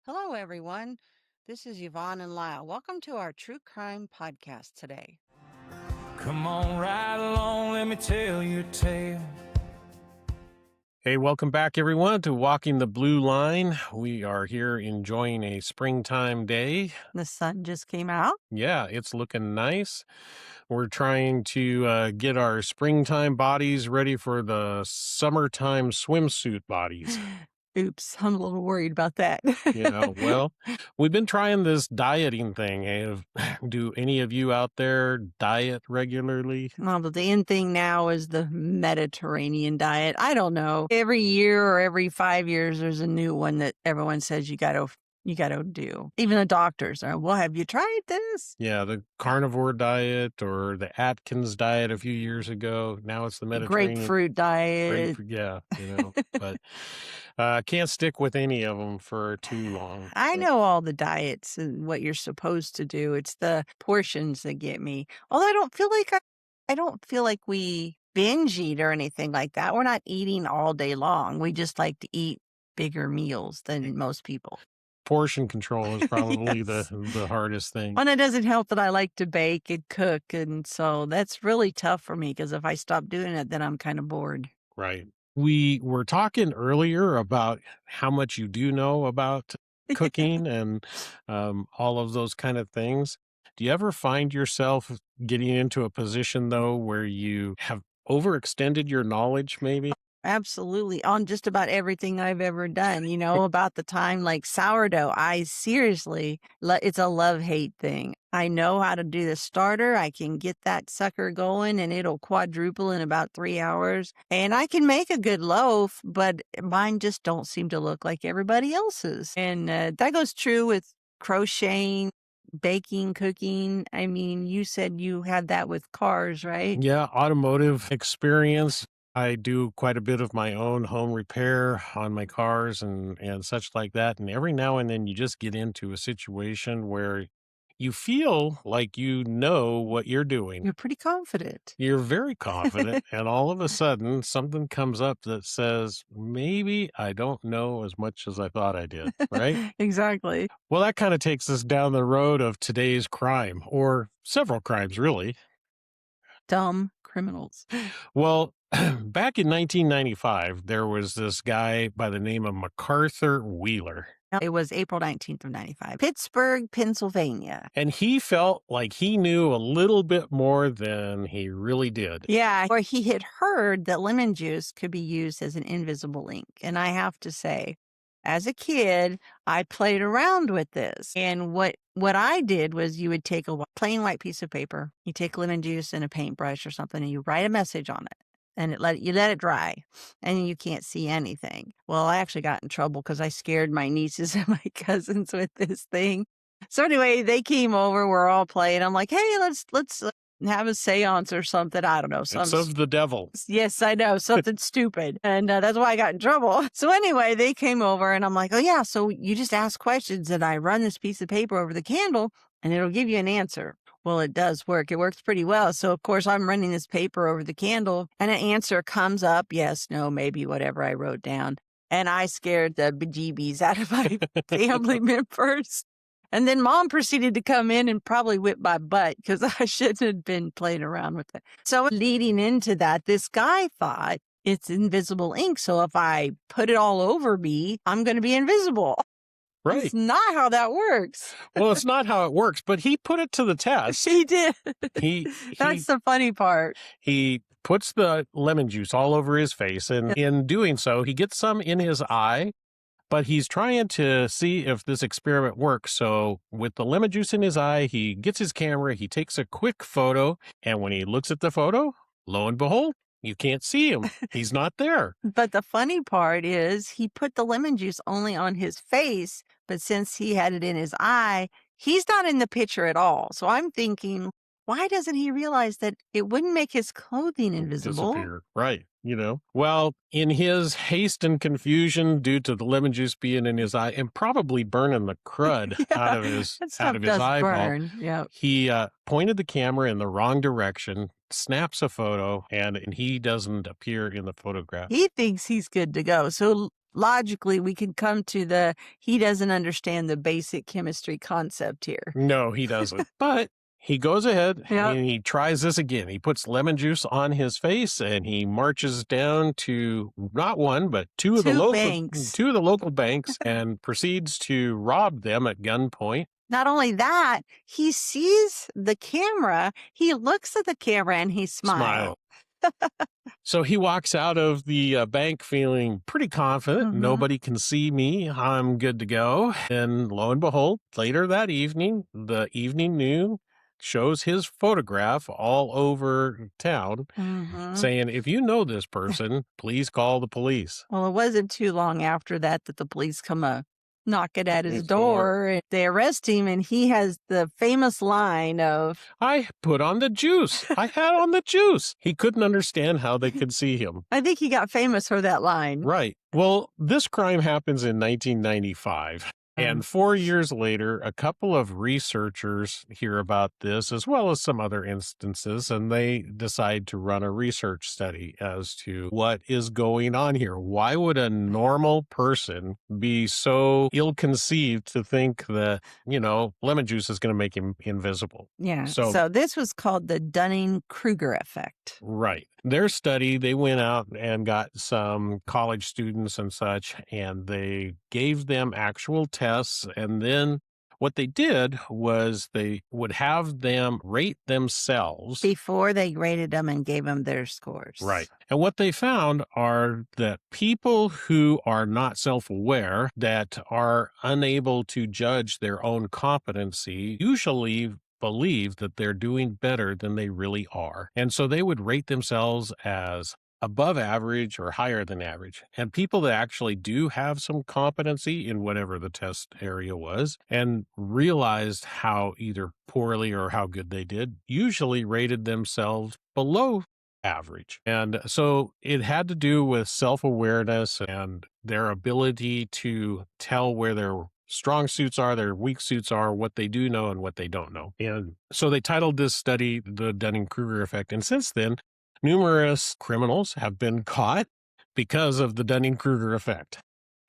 Hello, everyone. This is Yvonne and Lyle. Welcome to our true crime podcast today. Come on right along, let me tell you a tale. Hey, welcome back, everyone, to Walking the Blue Line. We are here enjoying a springtime day. The sun just came out. Yeah, it's looking nice. We're trying to get our springtime bodies ready for the summertime swimsuit bodies. Oops, I'm a little worried about that. Well, we've been trying this dieting thing. Do any of you out there diet regularly? Well, the in thing now is the Mediterranean diet. I don't know. Every year or every 5 years, there's a new one that everyone says you gotta do. Even the doctors are, well, have you tried this? Yeah, the carnivore diet or the Atkins diet a few years ago. Now it's the Mediterranean. Grapefruit diet. Yeah, but can't stick with any of them for too long. I know all the diets and what you're supposed to do. It's the portions that get me. Although I don't feel like we binge eat or anything like that. We're not eating all day long. We just like to eat bigger meals than most people. Portion control is probably Yes. the hardest thing. And it doesn't help that I like to bake and cook. And so that's really tough for me because if I stop doing it, then I'm kind of bored. Right. We were talking earlier about how much you do know about cooking and all of those kind of things. Do you ever find yourself getting into a position, though, where you have overextended your knowledge, maybe? Absolutely. On just about everything I've ever done, about the time like sourdough, I seriously, it's a love-hate thing. I know how to do the starter. I can get that sucker going and it'll quadruple in about 3 hours. And I can make a good loaf, but mine just don't seem to look like everybody else's. And that goes true with crocheting, baking, cooking. I mean, you said you had that with cars, right? Yeah, automotive experience. I do quite a bit of my own home repair on my cars and such like that. And every now and then you just get into a situation where you feel like you know what you're doing. You're pretty confident. You're very confident, and all of a sudden something comes up that says, maybe I don't know as much as I thought I did, right? Exactly. Well, that kind of takes us down the road of today's crime, or several crimes, really. Dumb criminals. Well, back in 1995, there was this guy by the name of MacArthur Wheeler. It was April 19th of 95. Pittsburgh, Pennsylvania. And he felt like he knew a little bit more than he really did. Yeah, where he had heard that lemon juice could be used as an invisible ink. And I have to say, as a kid, I played around with this. And what I did was you would take a plain white piece of paper, you take lemon juice and a paintbrush or something, and you write a message on it. And you let it dry and you can't see anything. Well, I actually got in trouble because I scared my nieces and my cousins with this thing. So anyway, they came over, we're all playing. I'm like, hey, let's have a seance or something. I don't know. It's of the devil. Yes, I know. Something stupid. And that's why I got in trouble. So anyway, they came over and I'm like, oh yeah, so you just ask questions and I run this piece of paper over the candle and it'll give you an answer. Well, it does work. It works pretty well. So, of course, I'm running this paper over the candle and an answer comes up. Yes, no, maybe, whatever I wrote down. And I scared the bejeebies out of my family members. And then mom proceeded to come in and probably whip my butt because I shouldn't have been playing around with it. So leading into that, this guy thought it's invisible ink. So if I put it all over me, I'm going to be invisible. Right. It's not how that works. Well, it's not how it works, but he put it to the test. He did. That's the funny part. He puts the lemon juice all over his face, and in doing so, he gets some in his eye, but he's trying to see if this experiment works. So with the lemon juice in his eye, he gets his camera, he takes a quick photo, and when he looks at the photo, lo and behold, you can't see him. He's not there. But the funny part is he put the lemon juice only on his face, but since he had it in his eye, he's not in the picture at all. So I'm thinking, why doesn't he realize that it wouldn't make his clothing invisible? Disappear. Right. Well, in his haste and confusion due to the lemon juice being in his eye and probably burning the crud out Yeah, of his that stuff does eyeball, burn. Yeah. he pointed the camera in the wrong direction, snaps a photo, and he doesn't appear in the photograph. He thinks he's good to go. So logically, we can come to he doesn't understand the basic chemistry concept here. No, he doesn't. But he goes ahead Yep. and he tries this again. He puts lemon juice on his face and he marches down to not one, but two of the local banks and proceeds to rob them at gunpoint. Not only that, he sees the camera, he looks at the camera and he smiles. So he walks out of the bank feeling pretty confident. Mhm. Nobody can see me. I'm good to go. And lo and behold, later that evening, the evening news shows his photograph all over town saying, if you know this person, please call the police. Well, it wasn't too long after that the police come knocking at his door and they arrest him, and he has the famous line of, I put on the juice. I had on the juice. He couldn't understand how they could see him. I think he got famous for that line. Right. Well, this crime happens in 1995. And 4 years later, a couple of researchers hear about this, as well as some other instances, and they decide to run a research study as to what is going on here. Why would a normal person be so ill-conceived to think that, lemon juice is going to make him invisible? Yeah. So this was called the Dunning-Kruger Effect. Right. Their study, they went out and got some college students and such, and they gave them actual tests. And then what they did was they would have them rate themselves before they graded them and gave them their scores. Right. And what they found are that people who are not self-aware, that are unable to judge their own competency, usually believe that they're doing better than they really are. And so they would rate themselves as above average or higher than average. And people that actually do have some competency in whatever the test area was and realized how either poorly or how good they did, usually rated themselves below average. And so it had to do with self-awareness and their ability to tell where their strong suits are, their weak suits are, what they do know and what they don't know. And so they titled this study the Dunning-Kruger Effect. And since then, numerous criminals have been caught because of the Dunning-Kruger Effect.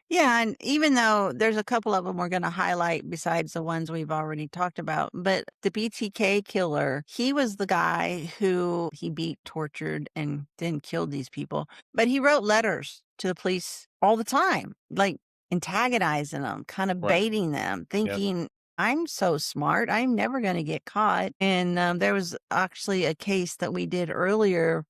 Yeah, and even though there's a couple of them we're going to highlight besides the ones we've already talked about, but the BTK killer, he was the guy who he beat, tortured, and then killed these people. But he wrote letters to the police all the time, like antagonizing them, kind of baiting them, thinking, I'm so smart, I'm never going to get caught. And there was actually a case that we did earlier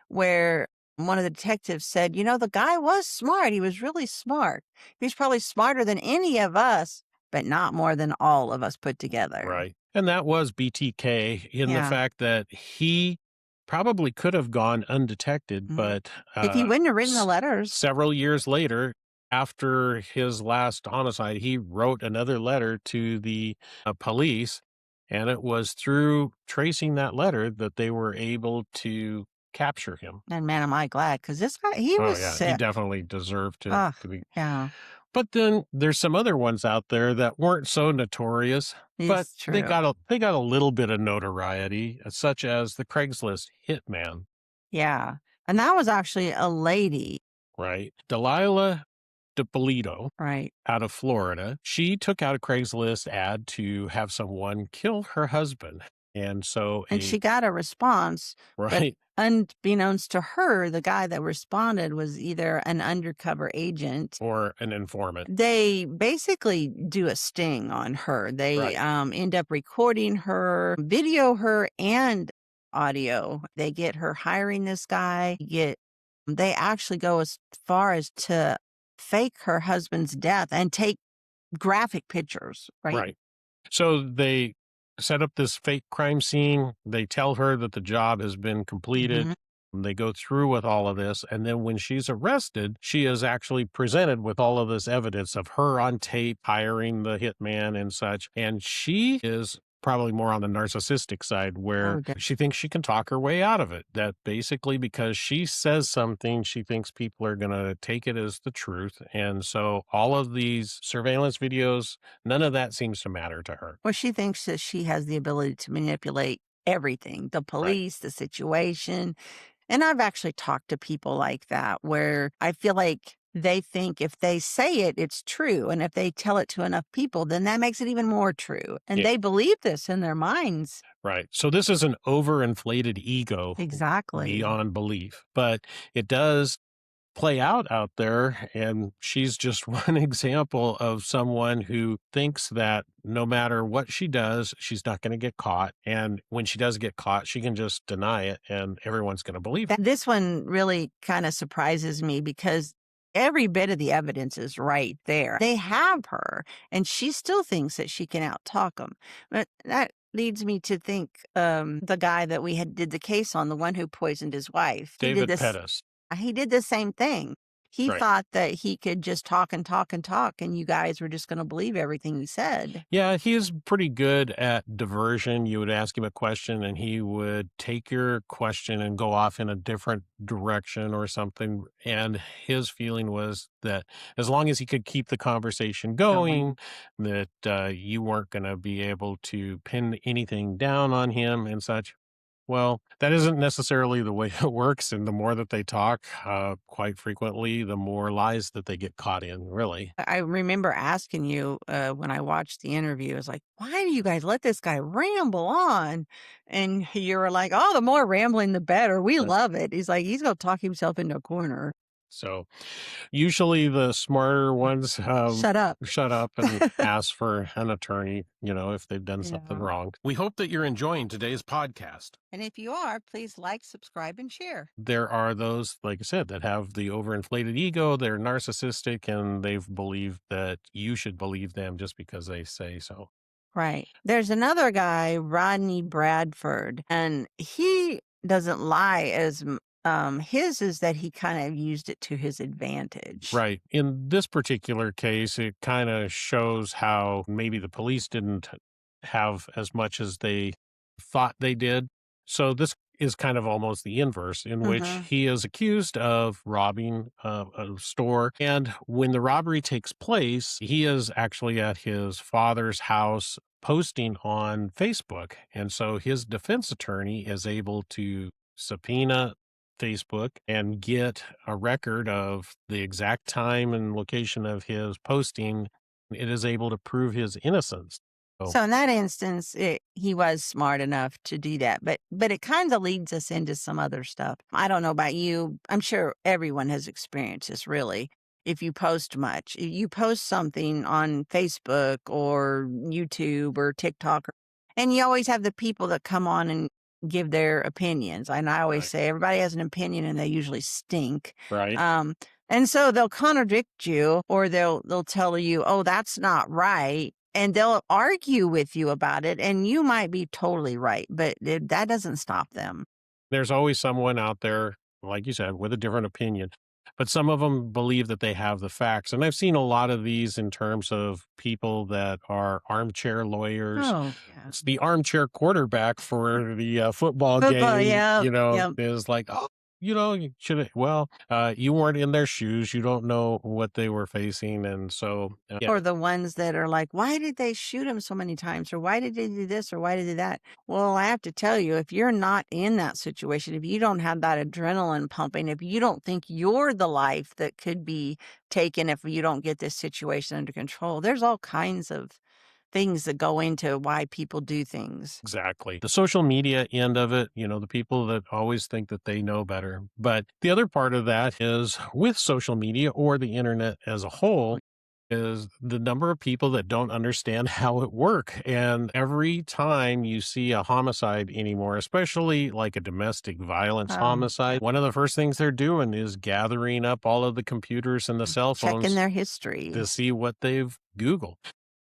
where one of the detectives said, the guy was smart. He was really smart. He was probably smarter than any of us, but not more than all of us put together. Right. And that was BTK in the fact that he probably could have gone undetected, but if he wouldn't have written the letters. Several years later, after his last homicide, he wrote another letter to the police, and it was through tracing that letter that they were able to capture him. And man, am I glad, because this guy, he was sick. He definitely deserved to be. Yeah. But then there's some other ones out there that weren't so notorious, but they got a little bit of notoriety, such as the Craigslist hitman. Yeah. And that was actually a lady. Right. Delilah DePolito, right, out of Florida. She took out a Craigslist ad to have someone kill her husband. And so she got a response. Right. But unbeknownst to her, the guy that responded was either an undercover agent or an informant. They basically do a sting on her. They end up recording her, video her, and audio. They get her hiring this guy. They actually go as far as to fake her husband's death and take graphic pictures. Right. So they set up this fake crime scene. They tell her that the job has been completed. They go through with all of this. And then when she's arrested, she is actually presented with all of this evidence of her on tape hiring the hitman and such. And she is probably more on the narcissistic side Oh, where she thinks she can talk her way out of it. That basically because she says something, she thinks people are going to take it as the truth. And so all of these surveillance videos, none of that seems to matter to her. well, she thinks that she has the ability to manipulate everything, the Right. police, the situation. And I've actually talked to people like that where I feel like they think if they say it, it's true. And if they tell it to enough people, then that makes it even more true. And Yeah. they believe this in their minds. Right. So this is an overinflated ego Exactly. beyond belief, but it does play out there. And she's just one example of someone who thinks that no matter what she does, she's not going to get caught. And when she does get caught, she can just deny it and everyone's going to believe her. This one really kind of surprises me because every bit of the evidence is right there. They have her, and she still thinks that she can outtalk them. But that leads me to think the guy that we had did the case on, the one who poisoned his wife. David Pettis. He did the same thing. He Right. thought that he could just talk and talk and talk, and you guys were just going to believe everything he said. Yeah, he's pretty good at diversion. You would ask him a question and he would take your question and go off in a different direction or something. And his feeling was that as long as he could keep the conversation going, that you weren't going to be able to pin anything down on him and such. Well, that isn't necessarily the way it works. And the more that they talk, quite frequently, the more lies that they get caught in, really. I remember asking you when I watched the interview, I was like, why do you guys let this guy ramble on? And you were like, oh, the more rambling, the better. We love it. He's like, he's going to talk himself into a corner. So usually the smarter ones Shut up. shut up and ask for an attorney, if they've done something Yeah. wrong. We hope that you're enjoying today's podcast. And if you are, please like, subscribe, and share. There are those, like I said, that have the overinflated ego. They're narcissistic and they've believed that you should believe them just because they say so. Right. There's another guy, Rodney Bradford, and he doesn't lie his is that he kind of used it to his advantage. Right. In this particular case, it kind of shows how maybe the police didn't have as much as they thought they did. So this is kind of almost the inverse, in which he is accused of robbing a store. And when the robbery takes place, he is actually at his father's house posting on Facebook. And so his defense attorney is able to subpoena Facebook and get a record of the exact time and location of his posting. It is able to prove his innocence. So in that instance, he was smart enough to do that. But it kind of leads us into some other stuff. I don't know about you. I'm sure everyone has experienced this, really. If you post much, if you post something on Facebook or YouTube or TikTok, and you always have the people that come on and give their opinions. And I always say everybody has an opinion and they usually stink. Right. And so they'll contradict you or they'll tell you, oh, that's not right. And they'll argue with you about it, and you might be totally right, but that doesn't stop them. There's always someone out there, like you said, with a different opinion. But some of them believe that they have the facts. And I've seen a lot of these in terms of people that are armchair lawyers. Oh, yeah. It's the armchair quarterback for the football game, Yep. is like, oh, you should have, you weren't in their shoes. You don't know what they were facing. And so, Or the ones that are like, why did they shoot him so many times? Or why did they do this? Or why did they do that? Well, I have to tell you, if you're not in that situation, if you don't have that adrenaline pumping, if you don't think you're the life that could be taken if you don't get this situation under control, there's all kinds of things that go into why people do things. Exactly. The social media end of it, the people that always think that they know better. But the other part of that is with social media or the internet as a whole is the number of people that don't understand how it works. And every time you see a homicide anymore, especially like a domestic violence homicide, one of the first things they're doing is gathering up all of the computers and the cell phones checking their history to see what they've Googled.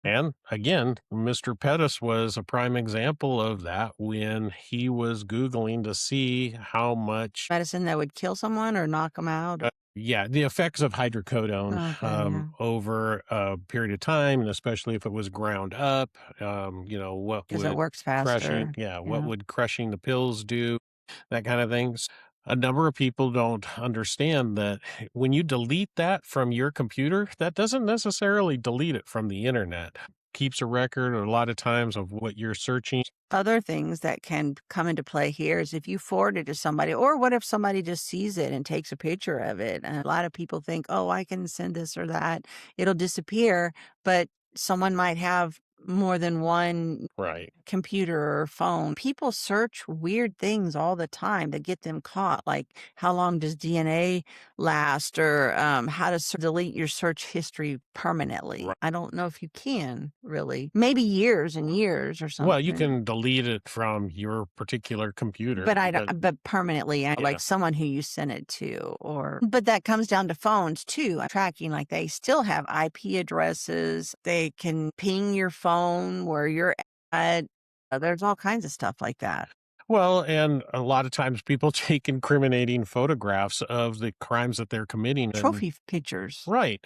And again, Mr. Pettis was a prime example of that when he was Googling to see how much, Medicine that would kill someone or knock them out? yeah, the effects of hydrocodone Okay, yeah. over a period of time, and especially if it was ground up, what 'Cause it would works faster. what Yeah. would crushing the pills do, that kind of thing. A number of people don't understand that when you delete that from your computer, that doesn't necessarily delete it from the internet. Keeps a record a lot of times of what you're searching. Other things that can come into play here is if you forward it to somebody, or what if somebody just sees it and takes a picture of it? And a lot of people think, oh, I can send this or that, it'll disappear. But someone might have more than one Right. computer or phone. People search weird things all the time that get them caught, like how long does DNA last, or how to delete your search history permanently. Right. I don't know if you can really. Maybe years and years or Well, you something. can delete it from your particular computer, But I but don't, but permanently, yeah. like someone who you sent it to, or, but that comes down to phones too. Tracking, like they still have IP addresses. They can ping your phone where you're at. There's all kinds of stuff like that. Well, and a lot of times people take incriminating photographs of the crimes that they're committing. And Trophy pictures. right.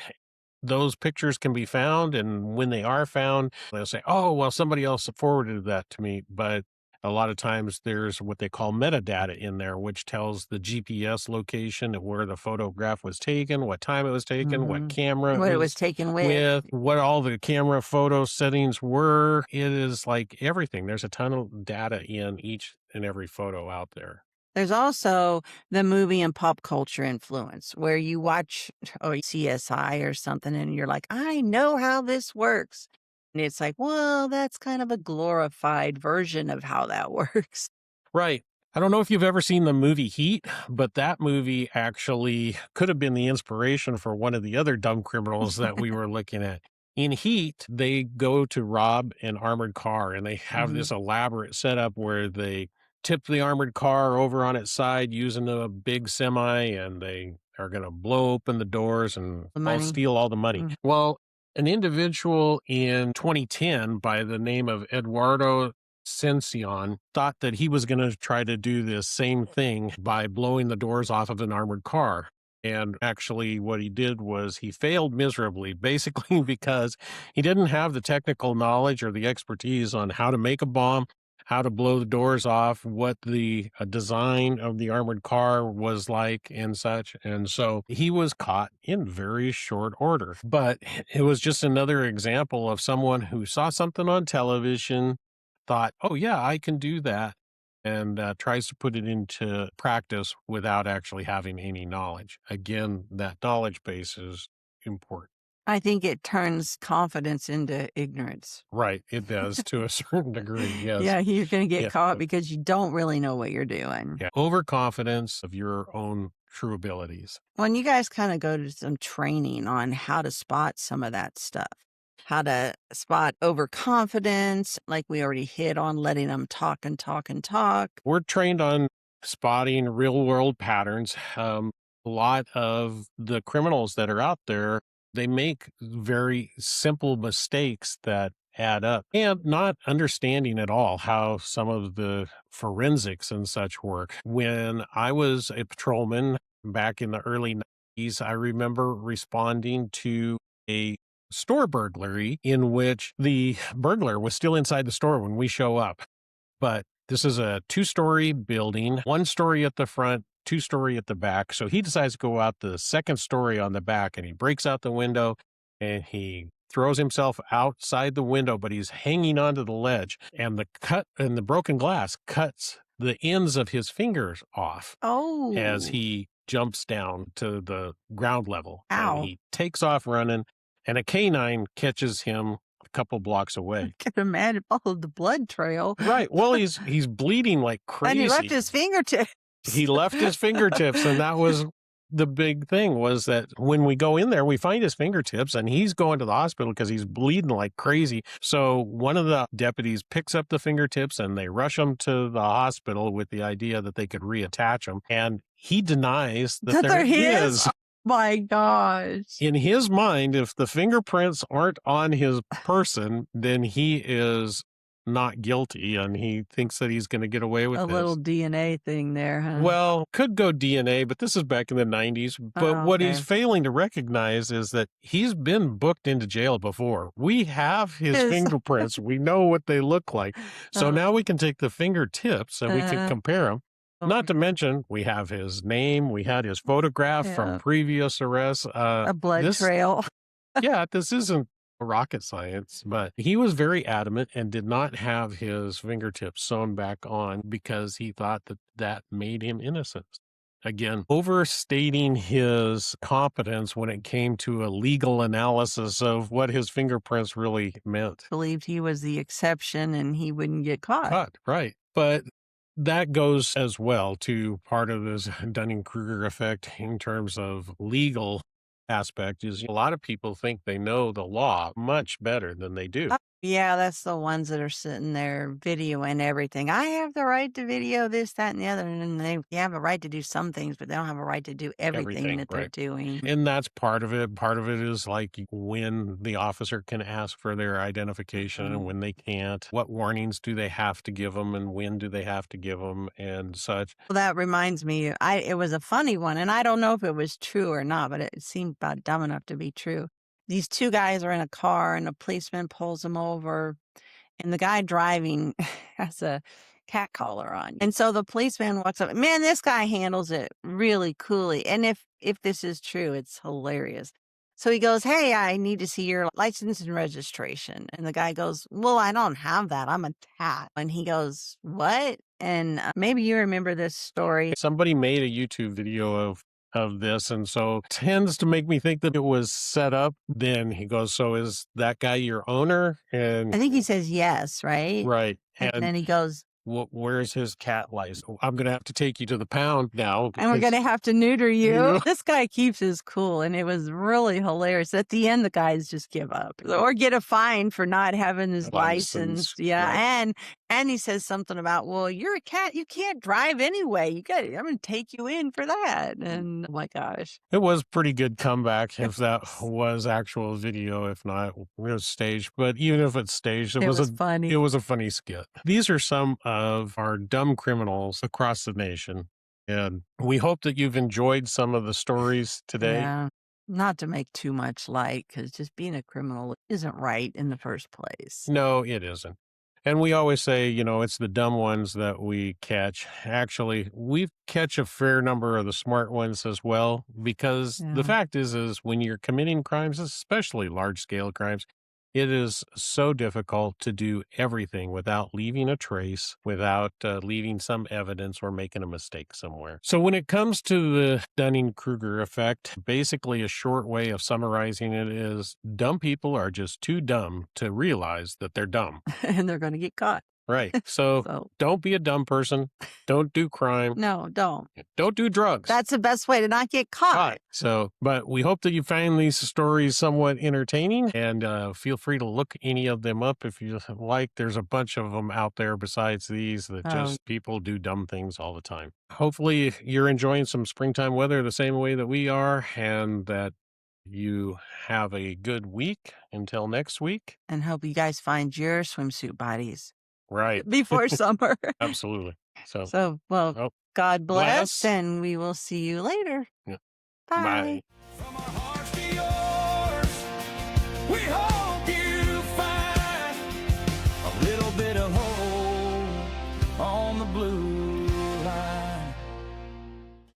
Those pictures can be found, and when they are found, they'll say, "Oh, well, somebody else forwarded that to me." But a lot of times there's what they call metadata in there, which tells the GPS location of where the photograph was taken, what time it was taken, what Mhm. camera it What it was was taken with, what all the camera photo settings were. It is like everything. There's a ton of data in each and every photo out there. There's also the movie and pop culture influence where you watch CSI or something and you're like, I know how this works. And it's like, well, that's kind of a glorified version of how that works. Right. I don't know if you've ever seen the movie Heat, but that movie actually could have been the inspiration for one of the other dumb criminals that we were looking at. In Heat, they go to rob an armored car and they have Mhm. this elaborate setup where they tip the armored car over on its side using a big semi, and they are going to blow open the doors and The all money. steal all the money. Mhm. Well, an individual in 2010 by the name of Eduardo Cencion thought that he was going to try to do this same thing by blowing the doors off of an armored car. And actually, what he did was he failed miserably, basically because he didn't have the technical knowledge or the expertise on how to make a bomb, how to blow the doors off, what the design of the armored car was like, and such. And so he was caught in very short order. But it was just another example of someone who saw something on television, thought, oh, yeah, I can do that, and tries to put it into practice without actually having any knowledge. Again, that knowledge base is important. I think it turns confidence into ignorance. Right. It does to a certain degree. Yes. Yeah, you're going to get Yeah. caught because you don't really know what you're doing. Yeah. Overconfidence of your own true abilities. When you guys kind of go to some training on how to spot some of that stuff, how to spot overconfidence, like we already hit on letting them talk and talk and talk. We're trained on spotting real world patterns. A lot of the criminals that are out there, they make very simple mistakes that add up, and not understanding at all how some of the forensics and such work. When I was a patrolman back in the early 90s, I remember responding to a store burglary in which the burglar was still inside the store when we show up. But this is a 2-story building, 1 story at the front, 2-story at the back. So he decides to go out the 2nd story on the back, and he breaks out the window and he throws himself outside the window, but he's hanging onto the ledge, and the cut and the broken glass cuts the ends of his fingers off as Oh, he jumps down to the ground level, and ow. he takes off running, and a canine catches him a couple blocks away. I can imagine all the blood trail. Right. Well, he's bleeding like And he left crazy. his fingertips. He left his fingertips, and that was the big thing, was that when we go in there, we find his fingertips, and he's going to the hospital because he's bleeding like crazy. So one of the deputies picks up the fingertips, and they rush him to the hospital with the idea that they could reattach them. And he denies that That they're they're his? his. My gosh. In his mind, if the fingerprints aren't on his person, then he is not guilty, and he thinks that he's going to get away with A this. little DNA thing there, huh? Well, could go DNA, but this is back in the 90s. But Oh, what he's okay. failing to recognize is that he's been booked into jail before. We have his His- fingerprints. We know what they look like. So now we can take the fingertips and we can compare them. Not to mention, we have his name. We had his photograph from Yeah. previous arrests. A blood this- trail. Yeah, this isn't rocket science, but he was very adamant and did not have his fingertips sewn back on because he thought that that made him innocent. Again, overstating his competence when it came to a legal analysis of what his fingerprints really meant. Believed he was the exception and he wouldn't get caught. Right. But that goes as well to part of this Dunning-Kruger effect in terms of legal aspect is a lot of people think they know the law much better than they do. Yeah, that's the ones that are sitting there videoing everything. I have the right to video this, that, and the other. And they have a right to do some things, but they don't have a right to do everything that they're right. doing. And that's part of it. Part of it is like when the officer can ask for their identification and when they can't. What warnings do they have to give them and when do they have to give them and such. Well, that reminds me, it was a funny one, and I don't know if it was true or not, but it seemed about dumb enough to be true. These two guys are in a car, and a policeman pulls them over, and the guy driving has a cat collar on. And so the policeman walks up. Man, this guy handles it really coolly. And if this is true, it's hilarious. So he goes, "Hey, I need to see your license and registration." And the guy goes, "Well, I don't have that. I'm a cat." And he goes, "What?" And maybe you remember this story. Somebody made a YouTube video of this, and so tends to make me think that it was set up. Then he goes, "So is that guy your owner?" And I think he says yes, right? right. And then he goes, where's his cat license? I'm going to have to take you to the pound now. "And we're going to have to neuter you." This guy keeps his cool, and it was really hilarious. At the end, the guys just give up or get a fine for not having his license. Yeah. Right. And he says something about, "Well, you're a cat. You can't drive anyway. I'm going to take you in for that." And oh my gosh. It was pretty good comeback if that was actual video, if not it was staged. But even if it's staged, it was funny. It was a funny skit. These are some of our dumb criminals across the nation. And we hope that you've enjoyed some of the stories today. Yeah. Not to make too much light, because just being a criminal isn't right in the first place. No, it isn't. And we always say, it's the dumb ones that we catch. Actually, we catch a fair number of the smart ones as well, because the fact is when you're committing crimes, especially large-scale crimes, it is so difficult to do everything without leaving a trace, without leaving some evidence or making a mistake somewhere. So when it comes to the Dunning-Kruger effect, basically a short way of summarizing it is dumb people are just too dumb to realize that they're dumb. And they're going to get caught. Right. So don't be a dumb person. Don't do crime. No, don't. Don't do drugs. That's the best way to not get caught. So, but we hope that you find these stories somewhat entertaining, and feel free to look any of them up if you like. There's a bunch of them out there besides these that just people do dumb things all the time. Hopefully you're enjoying some springtime weather the same way that we are, and that you have a good week until next week. And hope you guys find your swimsuit bodies. Right. Before summer. Absolutely. So, God bless, and we will see you later. Yeah. Bye. From our hearts to yours, we hope you find a little bit of hope on the blue